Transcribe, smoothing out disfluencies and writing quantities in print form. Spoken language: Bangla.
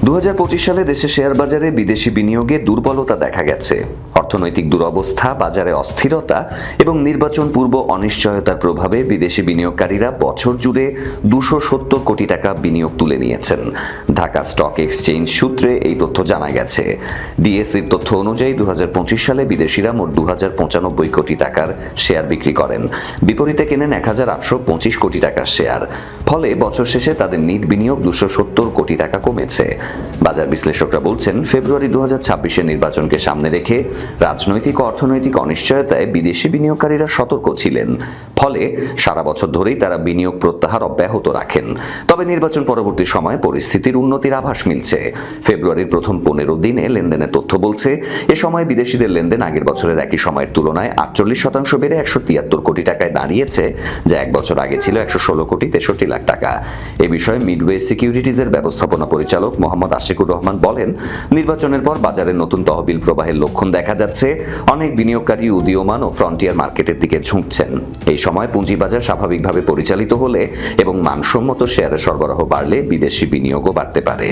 2025 সালে দেশের শেয়ার বাজারে বিদেশি বিনিয়োগে দুর্বলতা দেখা গেছে। অর্থনৈতিক দুরবস্থা, বাজারে অস্থিরতা এবং নির্বাচন পূর্ব অনিশ্চয়তার প্রভাবে বিদেশি বিনিয়োগকারীরা বছর জুড়ে 270 কোটি টাকা বিনিয়োগ তুলে নিয়েছেন। ঢাকা স্টক এক্সচেঞ্জ সূত্রে এই তথ্য জানা গেছে। ডিএসইর তথ্য অনুযায়ী 2025 সালে বিদেশিরা মোট 2095 কোটি টাকার শেয়ার বিক্রি করেন, বিপরীতে কেনেন 1825 কোটি টাকার শেয়ার। ফলে বছর শেষে তাদের নিট বিনিয়োগ 270 কোটি টাকা কমেছে। বাজার বিশ্লেষকরা বলছেন, ফেব্রুয়ারি 2026-এর নির্বাচনকে সামনে রেখে রাজনৈতিক ও অর্থনৈতিক অনিশ্চয়তায় বিদেশি বিনিয়োগকারীরা সতর্ক ছিলেন। ফলে সারা বছর ধরেই তারা বিনিয়োগ প্রত্যাহার অব্যাহত রাখেন। তবে নির্বাচন পরবর্তী সময়ে পরিস্থিতির উন্নতির আভাস মিলছে। ফেব্রুয়ারির প্রথম 15 দিনে লেনদেনের তথ্য বলছে, এ সময় বিদেশিদের লেনদেন আগের বছরের একই সময়ের তুলনায় 48% বেড়ে 173 কোটি টাকায় দাঁড়িয়েছে, যা এক বছর আগে ছিল 116 কোটি 63 লাখ টাকা। এ বিষয়ে মিডওয়ে সিকিউরিটিজের ব্যবস্থাপনা পরিচালক মোহাম্মদ আশিকুর রহমান বলেন, নির্বাচনের পর বাজারে নতুন তহবিল প্রবাহের লক্ষণ দেখা যাচ্ছে। অনেক বিনিয়োগকারী উদীয়মান ও ফ্রন্টিয়ার মার্কেটের দিকে ঝুঁকছেন। এই সময় পুঁজিবাজার স্বাভাবিকভাবে পরিচালিত হলে এবং মানসম্মত শেয়ারের সরবরাহ বাড়লে বিদেশি বিনিয়োগও বাড়তে পারে।